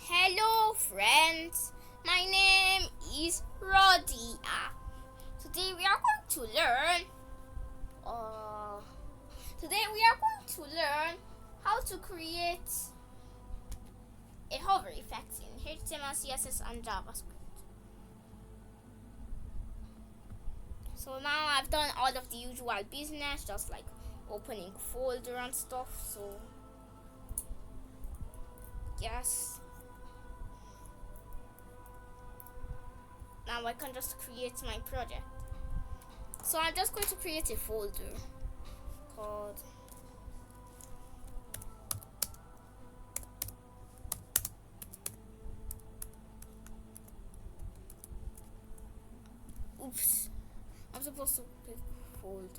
Hello friends, my name is Rodiyah. Today we are going to learn how to create a hover effect in HTML CSS and JavaScript. So now I've done all of the usual business, just like opening folder and stuff. So yes, now I can just create my project. So I'm just going to create a folder called oops, I'm supposed to pick folder.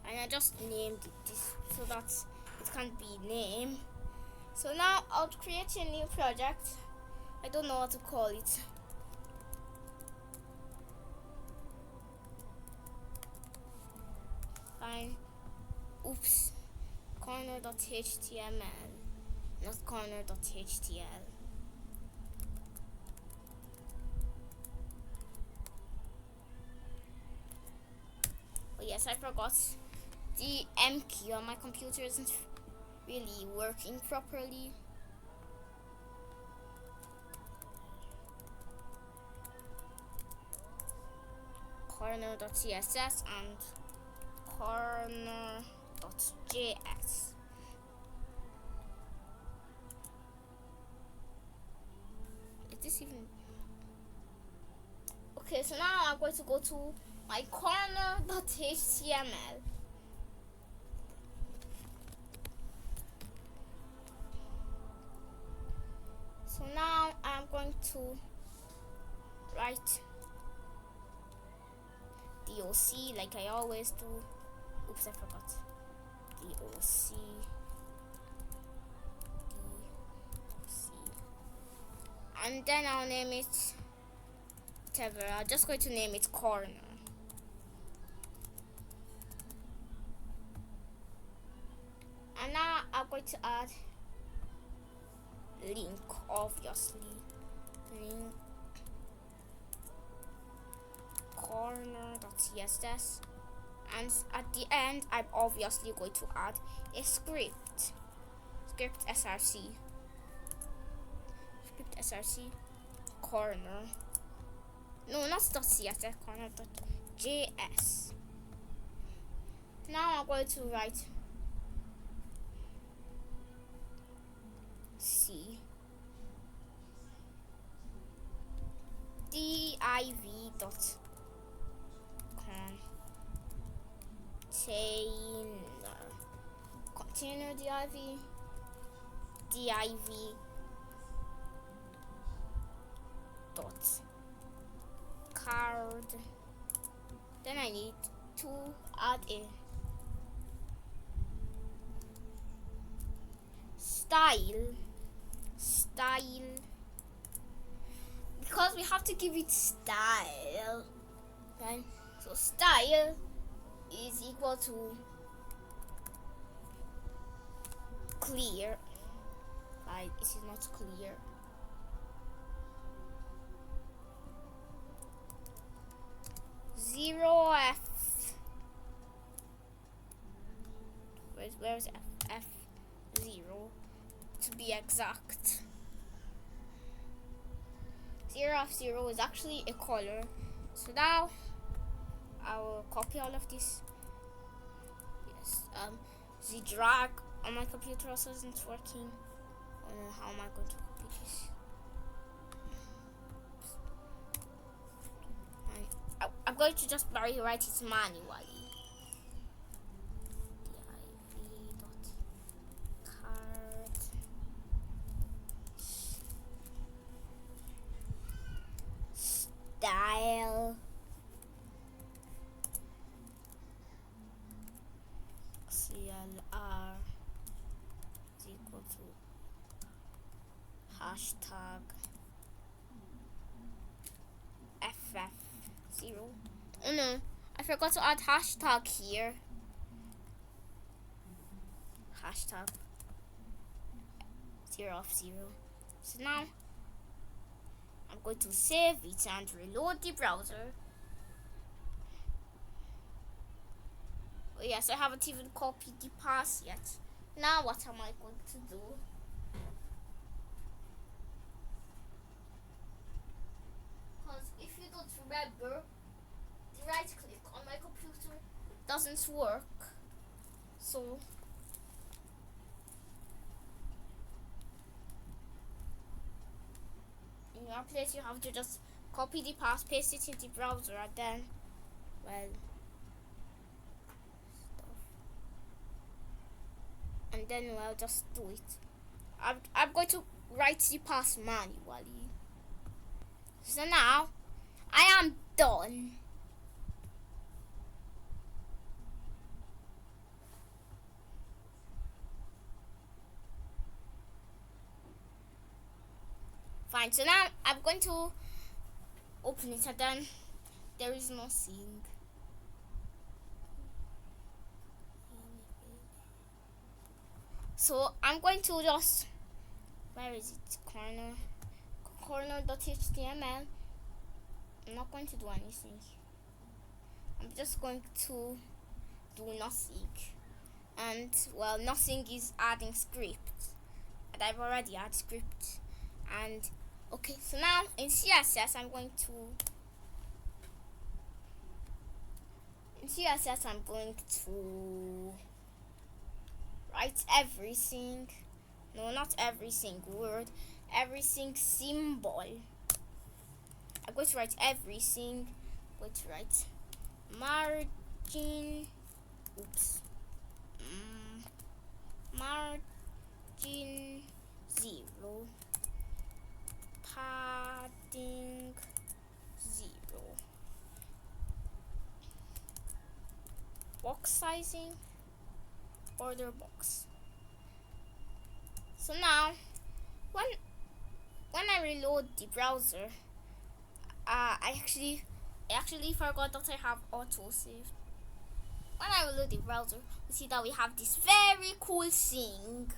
And I just named this so that it can be named. So now I'll create a new project. I don't know what to call it. Fine. Oops. Corner.html, not corner.htl. Oh yes, I forgot. The M key on my computer isn't really working properly. Corner.css and corner.js. Is this even okay? So now I'm going to go to my corner.html. So now I'm going to write DOC like I always do. Oops, I forgot. DOC. And then I'll name it whatever. I'm just going to name it corner. And now I'm going to add link, obviously. Link corner.css, and at the end I'm obviously going to add a script src corner, no, not .css, corner.js. Now I'm going to write c div dot container div dot card. Then I need to add a style because we have to give it style, right? So style is equal to clear. Right, it is not clear. Zero F. Where's F? F0 to be exact. 0 is actually a color. So now I will copy all of this. Yes. The drag on my computer also isn't working. How am I going to copy this? I'm going to just write it manually. div.card style clr is equal to hashtag ff0. Oh no, I I forgot to add hashtag here. Hashtag 0 of 0. So now I'm going to save it and reload the browser. Oh yes, I haven't even copied the path yet. Now what am I going to do? Because if you don't remember, the right click on my computer doesn't work. So in your place you have to just copy the path, paste it in the browser, and then, well, and then well, just do it. I'm going to write the path manually. So now I am done. Fine, so now I'm going to open it, and then there is nothing. So I'm going to just, where is it? Corner.html. I'm not going to do anything. I'm just going to do nothing. And well, nothing is adding script. And I've already added script. And okay, so now in CSS I'm going to write everything. No, not everything word, everything symbol. I'm going to write everything. I'm going to write margin, margin 0, padding 0, box sizing, border box. So now when I reload the browser, I actually forgot that I have autosave. When I reload the browser, we see that we have this very cool thing.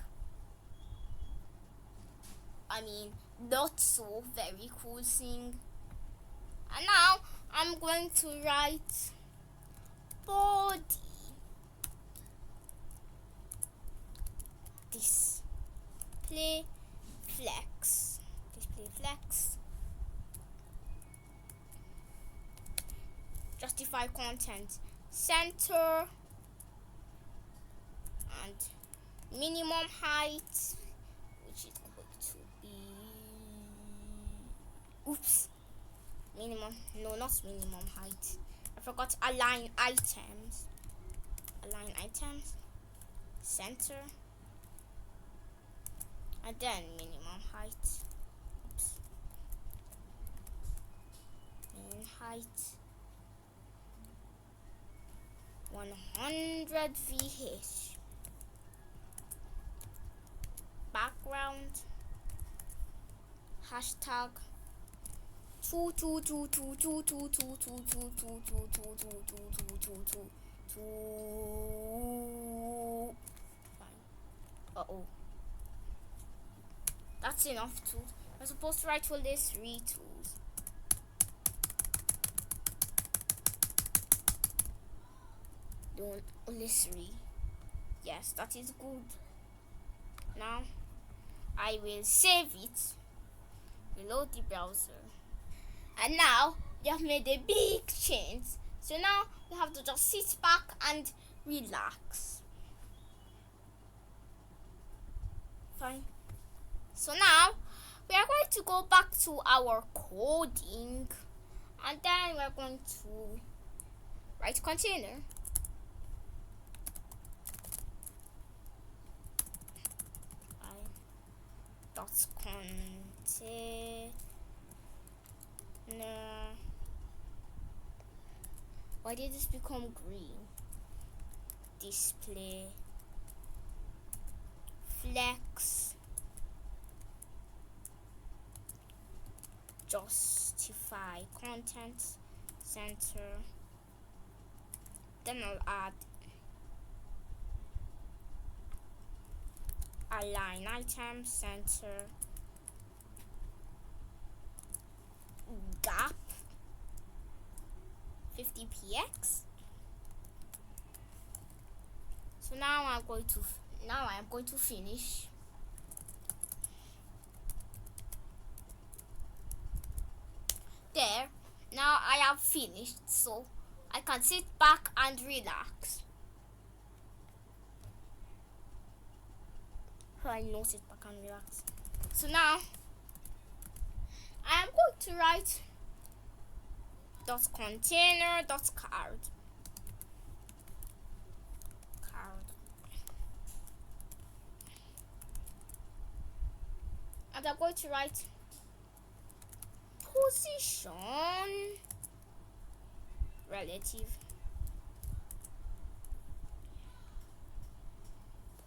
I mean, not so very cool thing. And now I'm going to write body display flex, justify content, center, and minimum height, which is going to be not minimum height. I forgot align items, center, and then minimum height. Min height 100 VH. Background hashtag 2. That's enough tools. I'm supposed to write for this 3 tools. Only 3. Yes, that is good. Now I will save it, reload the browser, and now we have made a big change. So now we have to just sit back and relax. Fine. So now we are going to go back to our coding, and then we're going to write container. Dot container. Why did this become green? Display flex, justify content, center, Then I'll add a line item, center, gap 50px. So now I'm going to finish. There. Now I have finished, so I can sit back and relax. I know, sit back and relax. So now I am going to write dot container dot card. And I'm going to write position relative.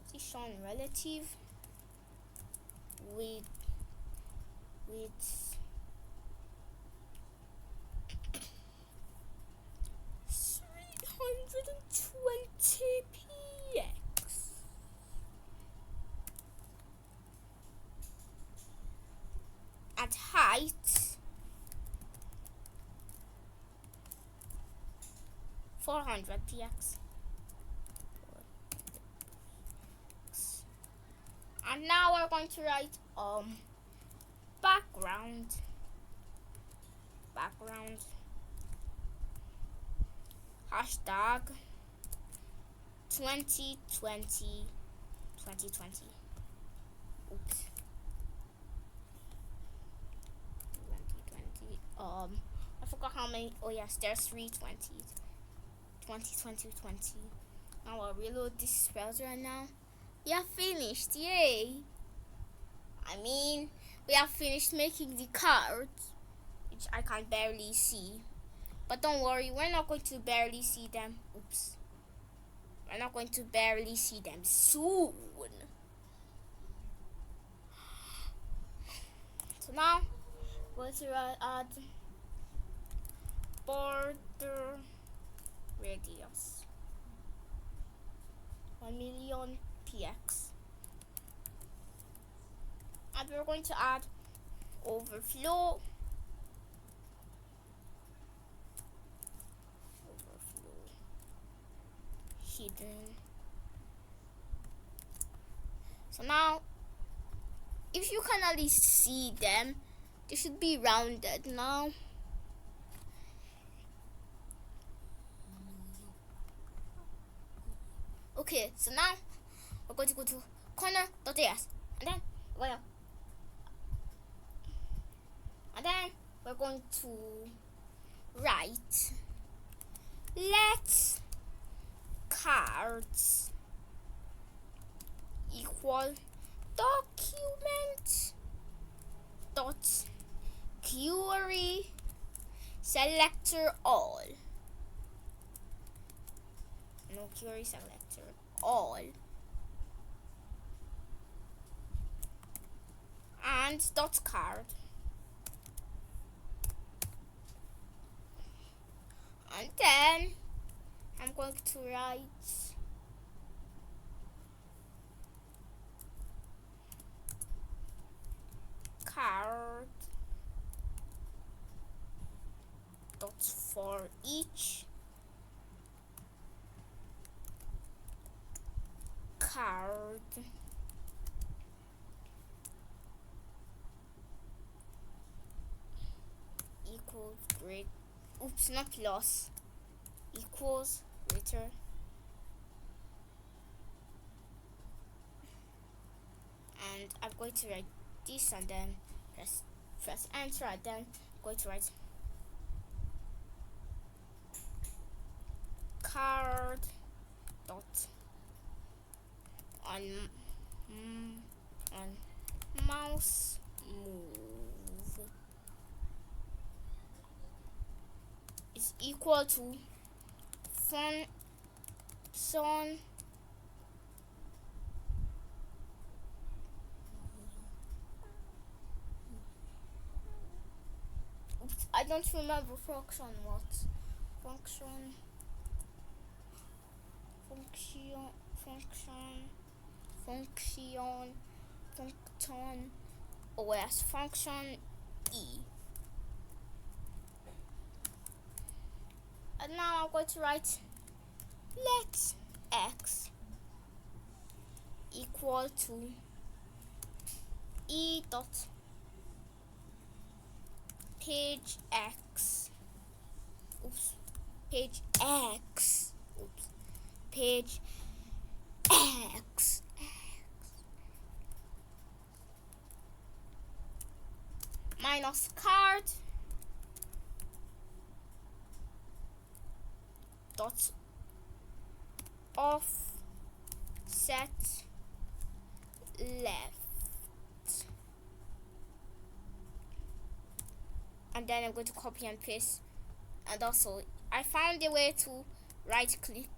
Position relative with 320px. At height 400px. And now we're going to write background hashtag 2020. Oops. 2020. I forgot how many. Oh yes, there's 320. 2020. Now I'll reload this browser right now. We have finished, yay! I mean, we have finished making the cards, which I can barely see. But don't worry, we're not going to barely see them. Oops. We're not going to barely see them soon. So now, we're going to add border radius 1,000,000 px. And we're going to add overflow hidden. So now, if you can at least see them, they should be rounded now. Okay, so now we're going to go to corner.js and then we're going to write let cards equal document dot query selector all. No query selector all. And dot card. And then I'm going to write card dot for each card equals great. Oops, not plus. Equals greater. And I'm going to write this and then press enter, and then I'm going to write card dot on mouse move is equal to function I don't remember function what. Function function, function, function, function, OS function E. And now I'm going to write let x equal to e dot page x, page x, page x, minus card dot offset left. And then I'm going to copy and paste. And also I found a way to right click,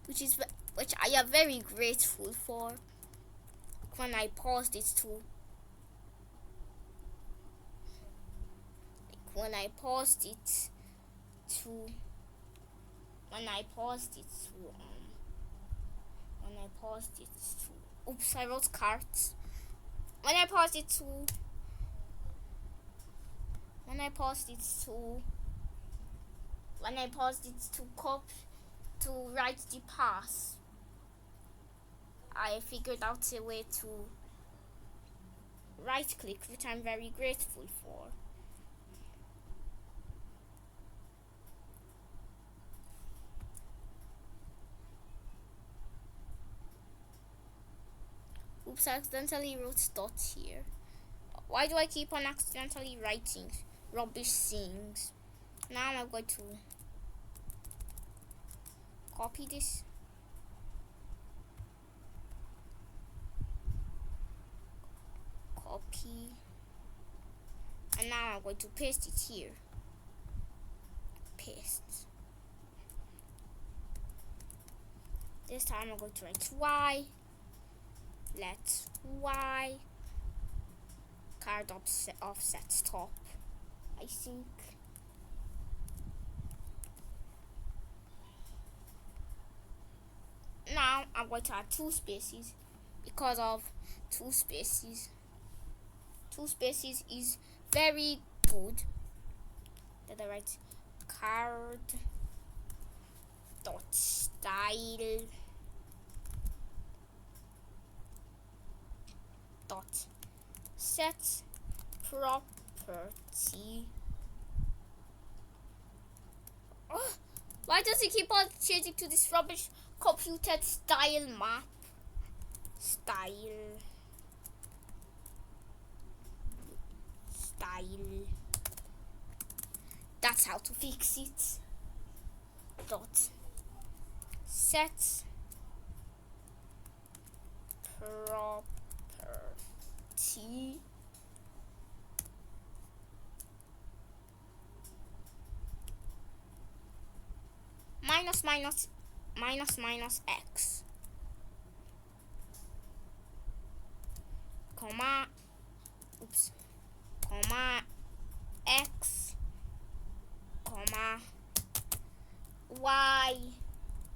which I am very grateful for. When I paused it to when I paused it to oops, I wrote carts. When I paused it to write the pass, I figured out a way to right click, which I'm very grateful for. Oops, I accidentally wrote dot here. Why do I keep on accidentally writing rubbish things? Now I'm going to copy this. Copy. And now I'm going to paste it here. Paste. This time I'm going to write y. Let y card offset top, I think. Now I'm going to add 2 spaces because of 2 spaces. 2 spaces is very good. Then I write card dot style dot set property. Why does he keep on changing to this rubbish computed style map? Style. That's how to fix it. Dot set property minus x, comma x, comma y,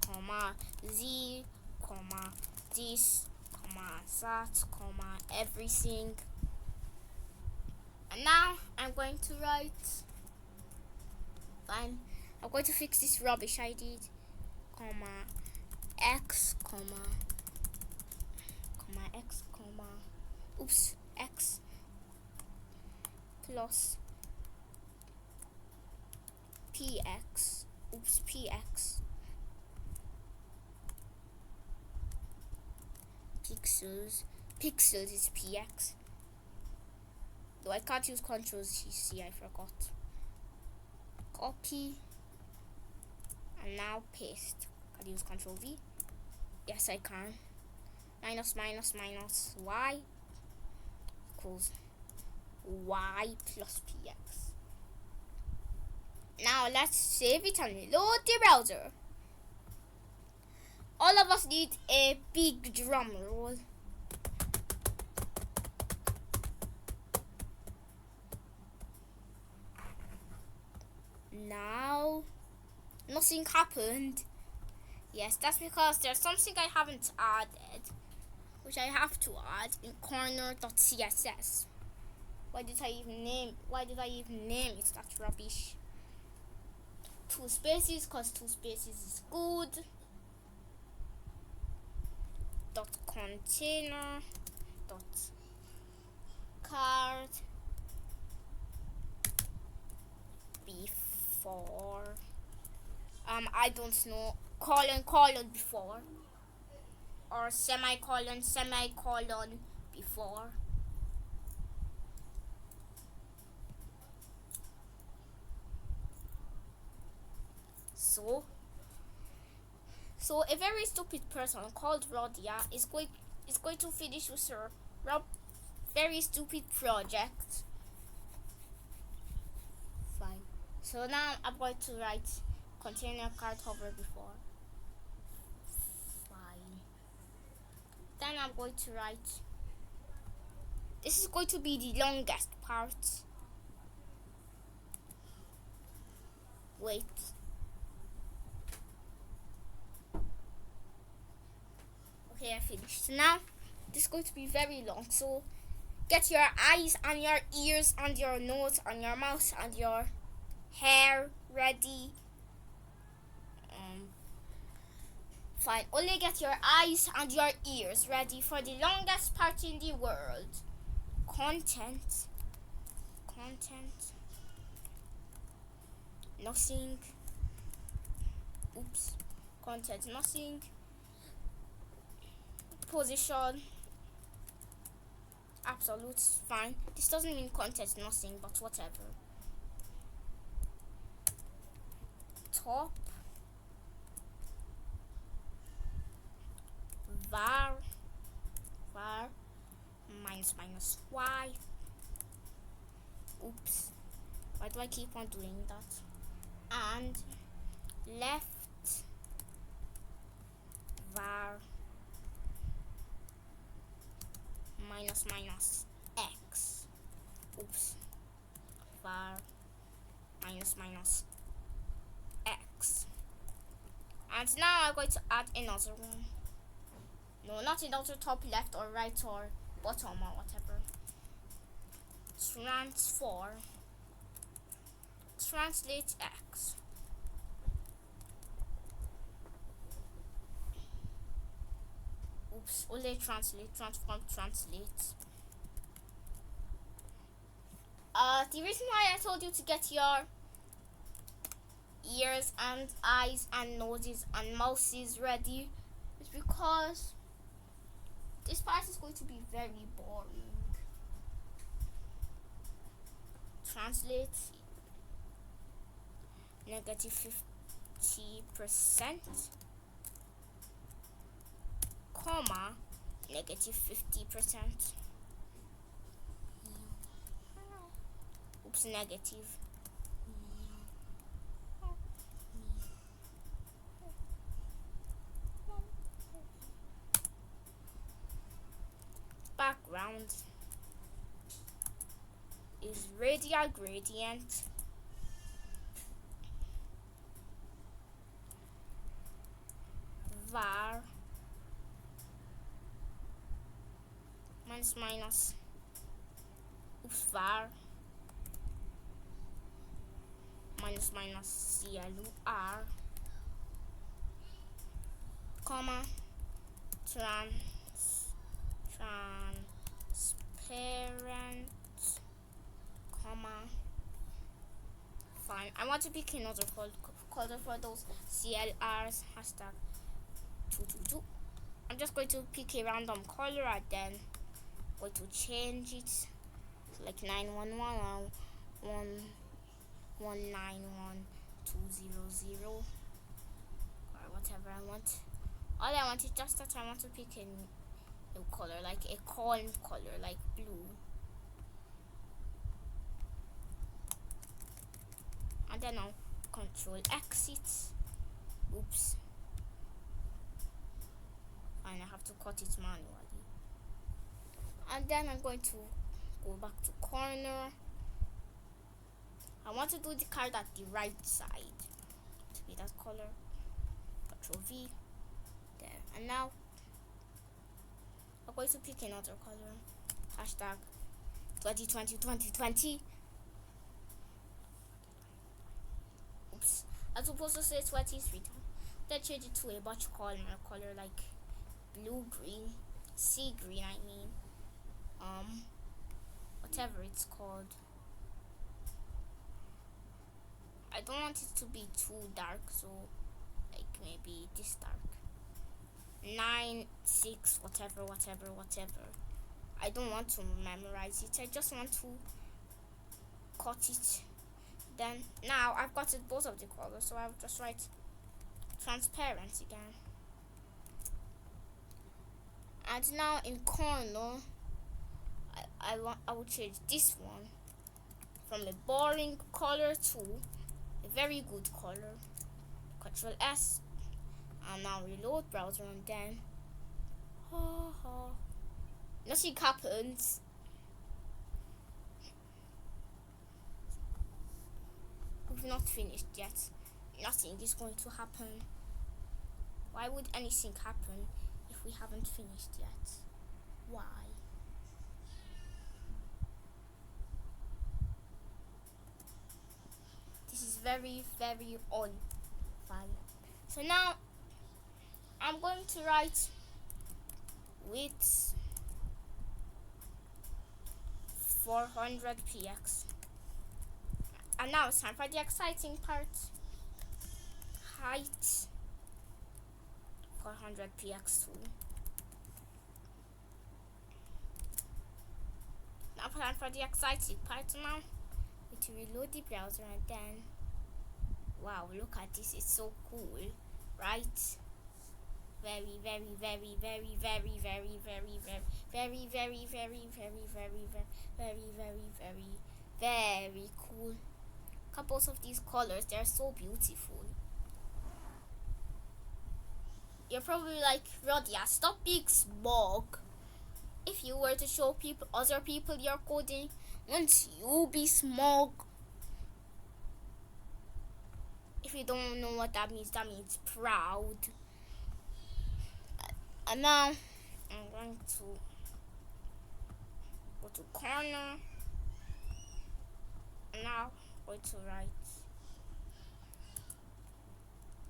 comma z, comma this, comma that, comma everything. And now I'm going to write. I'm going to fix this rubbish I did. Comma x, comma x, comma x plus px, px pixels is px. Though I can't use Ctrl+C, I forgot. Copy and now paste. Can I use Ctrl+V? Yes, I can. Minus y equals y plus px. Now let's save it and reload the browser. All of us need a big drum roll. Now nothing happened. Yes, that's because there's something I haven't added, which I have to add in corner.css. Why did I even name it? That's rubbish. Two spaces, cause two spaces is good. Dot container dot card before I don't know, colon before, or semicolon before. So a very stupid person called Rodiyah is going to finish with her very stupid project. Fine. So now I'm going to write container card hover before. Fine. Then I'm going to write. This is going to be the longest part. Wait. Okay, I finished. So now this is going to be very long. So get your eyes and your ears and your nose and your mouth and your hair ready. Fine. Only get your eyes and your ears ready for the longest part in the world. Content. Nothing. Oops. Content. Nothing. Position. Absolute. Fine. This doesn't mean content. Nothing. But whatever. Top. var minus y. Oops, why do I keep on doing that? And left var minus x. Oops, var minus x. And now I'm going to add another one. No, not another top left or right or bottom or whatever. Translate x. Oops, only transform translate. The reason why I told you to get your ears and eyes and noses and mouths ready is because this part is going to be very boring. Translate -50%, comma, -50%. Oops, negative. Background is radial gradient. Var minus oops, var minus CLR, comma, transparent, comma. Fine. I want to pick another color for those CLRs. Hashtag 222. I'm just going to pick a random color and then going to change it to like 911 or 1191200 or whatever I want. All I want is just that I want to pick a color, like a calm color, like blue. And then I'll control exit. Oops. And I have to cut it manually. And then I'm going to go back to corner. I want to do the card at the right side to be that color. Control V, there. And now I'm going to pick another color. Hashtag 2020. Oops, I'm supposed to say 23. Then change it to a much color like blue green, sea green. I mean, whatever it's called. I don't want it to be too dark, so like maybe this dark. 9, 6, whatever. I don't want to memorize it. I just want to cut it. Then now I've got it both of the colors, so I'll just write transparent again. And now in corner, I will change this one from a boring color to a very good color. Control S, and now reload browser, and then nothing happens. We've not finished yet. Nothing is going to happen. Why would anything happen if we haven't finished yet? Why? This is very odd. Fine. So now I'm going to write width 400px. And now it's time for the exciting part. Height 400px too. Now time for the exciting part. Now to reload the browser, and then wow, look at this, it's so cool, right? Very cool. Couples of these colors, they're so beautiful. You're probably like, Rodiyah, stop being smug. If you were to show other people your coding, won't you be smug? If you don't know what that means proud. And now I'm going to go to corner. And now I'm going to write.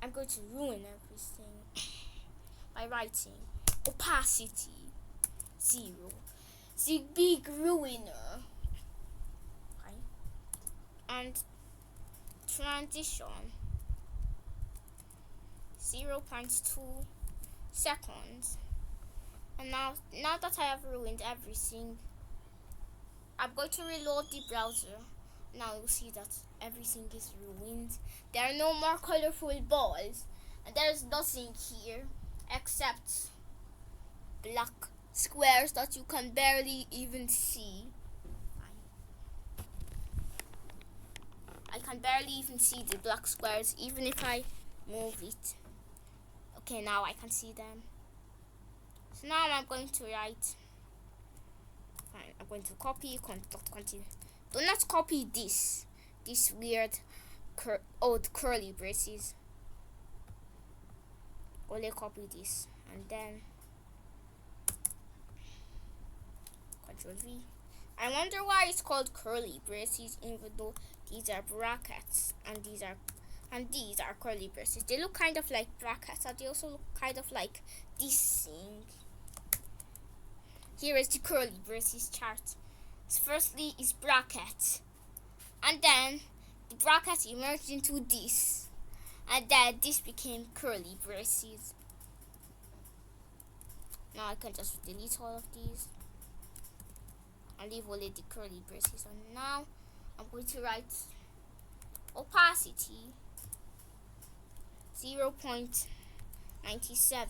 I'm going to ruin everything by writing opacity 0. The big ruiner. Okay. And transition 0.2 seconds. And now that I have ruined everything, I'm going to reload the browser. Now you'll see that everything is ruined. There are no more colorful balls, and there's nothing here except black squares that you can barely even see. I can barely even see the black squares even if I move it. Okay, now I can see them. So now I'm going to write. Fine, I'm going to copy. Continue. Do not copy this weird old curly braces. Only copy this, and then Control V. I wonder why it's called curly braces, even though these are brackets and these are curly braces. They look kind of like brackets, and they also look kind of like this thing. Here is the curly braces chart. So firstly is bracket, and then the bracket emerged into this, and then this became curly braces. Now I can just delete all of these and leave only the curly braces. And now I'm going to write opacity 0.97.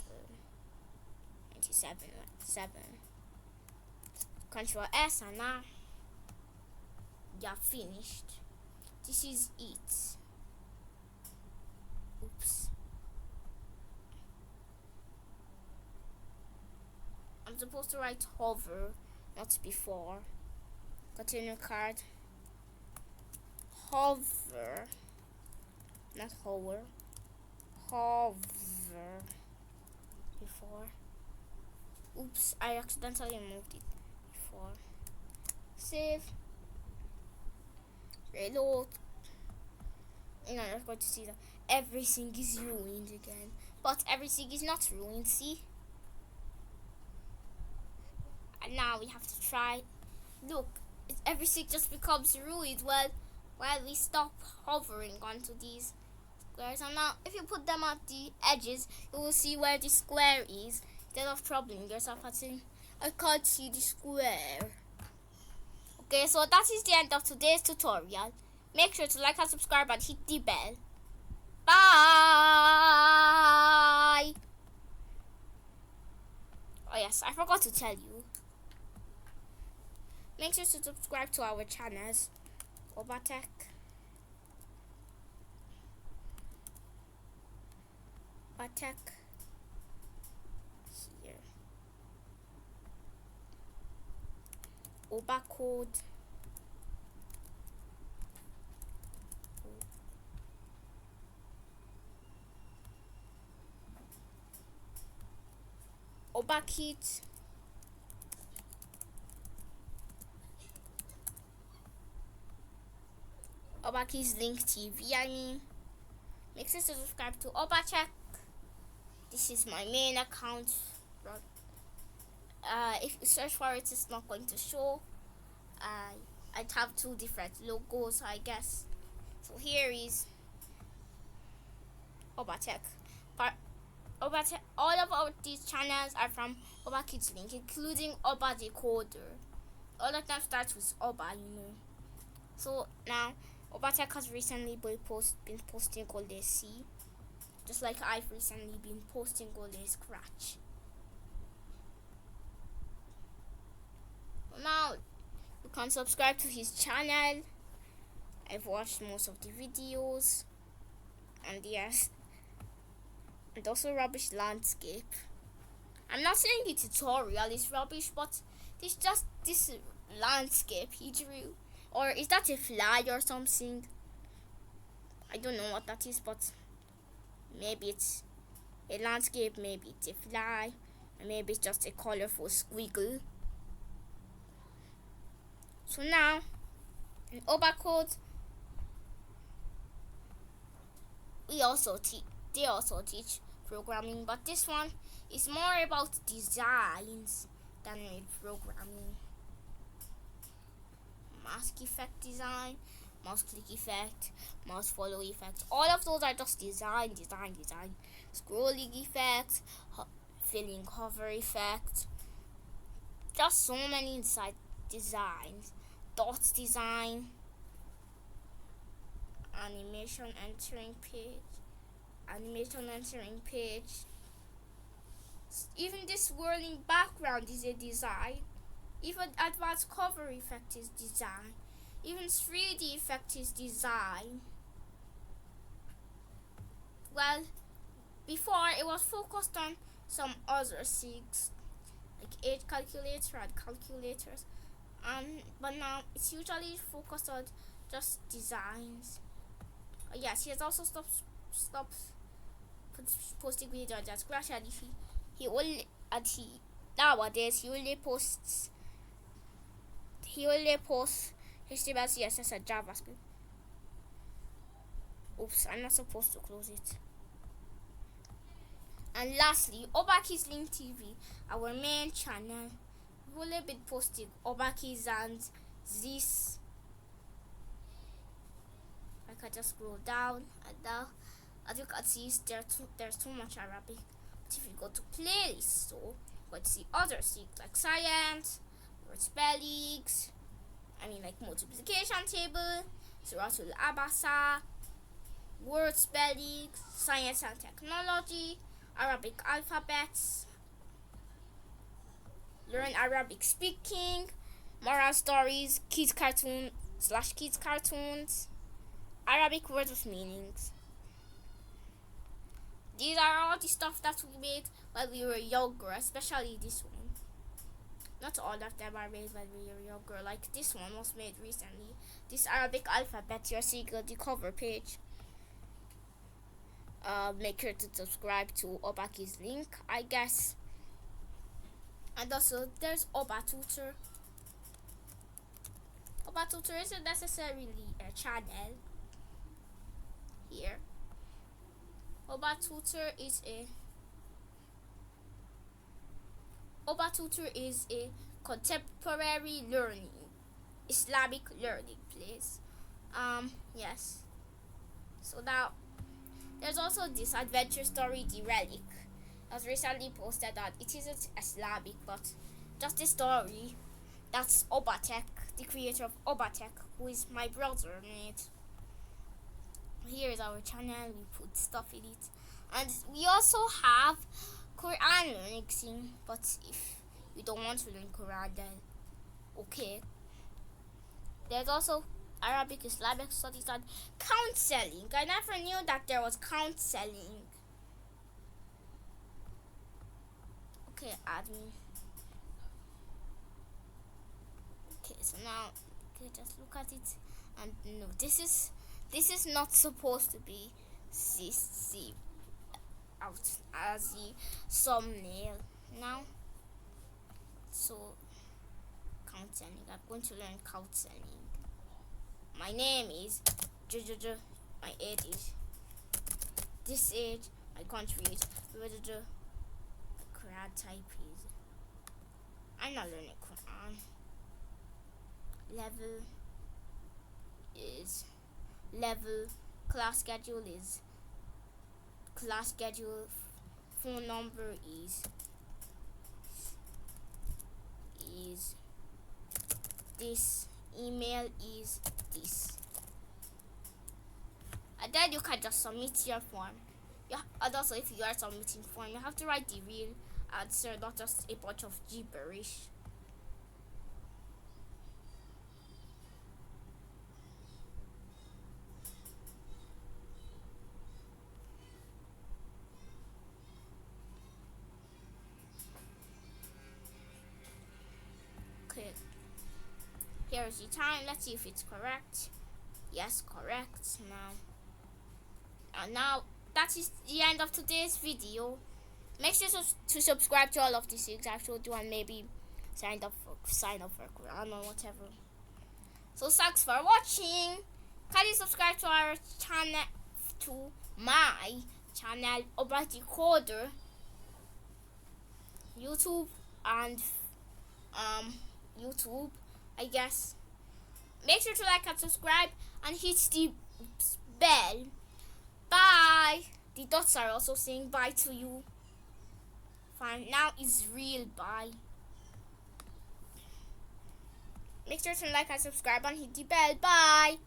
Control S, and now you're finished. This is it. Oops. I'm supposed to write hover, not before. Continue card. Hover, not hover. Hover. ever before. Oops, I accidentally moved it before. Save. Reload. You're not going to see that everything is ruined again. But everything is not ruined, see? And now we have to try. Look, everything just becomes ruined while we stop hovering onto these squares. And now if you put them at the edges, you will see where the square is, instead of troubling yourself and saying, I can't see the square. Okay, so that is the end of today's tutorial. Make sure to like and subscribe and hit the bell. Bye! Oh yes, I forgot to tell you. Make sure to subscribe to our channels. ObaTech. ObaTech. Here. ObaCode. ObaKids. ObaKids Link TV, I mean. Make sure to subscribe to ObaTech. This is my main account. If you search for it, it's not going to show. I'd have two different logos, I guess. So here is ObaTech. ObaTech. All of these channels are from ObaKids Link, including ObaTheCoder. All of them start with Oba, you know. So now ObaTech has recently been posting all this C, just like I've recently been posting all this Scratch. Now you can subscribe to his channel. I've watched most of the videos, and yes, and also Rubbish Landscape. I'm not saying the tutorial is rubbish, but it's just this landscape he drew. Or is that a fly or something? I don't know what that is, but maybe it's a landscape, maybe it's a fly, and maybe it's just a colorful squiggle. So now, in ObaCode, they also teach programming, but this one is more about designs than programming. Mask effect design, mouse click effect, mouse follow effect. All of those are just design. Scrolling effect, filling hover effect. Just so many inside designs. Dots design, animation entering page. Even this swirling background is a design. Even advanced cover effect is design. Even 3D effect is design. Well, before it was focused on some other things, like age calculator and calculators, but now it's usually focused on just designs. Yes, he has also stopped posting videos on that Scratch, and nowadays he only posts HTML CSS and JavaScript. Oops, I'm not supposed to close it. And lastly, ObaKids Link TV, our main channel. We've only been posting ObaKids and this. I can just scroll down, and now, as you can see, there's too much Arabic. But if you go to playlist, so you can see other things like science, word spellings, like multiplication table, Suratul Abasa, word spellings, science and technology, Arabic alphabets, learn Arabic speaking, moral stories, kids cartoons, Arabic words with meanings. These are all the stuff that we made while we were younger, especially this one. Not all of them are made when we were younger, like this one was made recently. This Arabic alphabet you're seeing on the cover page. make sure to subscribe to Obaki's link, I guess. And also there's ObaTutor. ObaTutor isn't necessarily a channel here. ObaTutor is a contemporary learning, Islamic learning place. Yes. So now there's also this adventure story, The Relic. I was recently posted that it isn't Islamic, but just a story. That's ObaTech, the creator of ObaTech, who is my brother mate. Here is our channel. We put stuff in it, and we also have Quran learning thing. But if you don't want to learn Quran, then okay. There's also Arabic, Islamic studies, and counseling. I never knew that there was counseling. Okay, admin. Okay, so now okay, just look at it, and no, this is not supposed to be CC out as the thumbnail now. So counseling. I'm going to learn counseling. My name is Jojojo. My age is this age. My country is Jojojo. My Quran type is. I'm not learning Quran. Level. Class schedule is class schedule. Phone number is this. Email is this. And then you can just submit your form. Yeah, and also if you are submitting form, you have to write the real answer, not just a bunch of gibberish. Okay. Here is the time. Let's see if it's correct. Yes, correct. Now that is the end of today's video. Make sure to subscribe to all of these things I showed you, and maybe sign up for Quran or whatever. So thanks for watching. Can you subscribe to our channel, to my channel, ObaTheCoder, YouTube and YouTube, I guess. Make sure to like and subscribe and hit the bell. Bye. The dots are also saying bye to you. Fine, now it's real bye. Make sure to like and subscribe and hit the bell. Bye.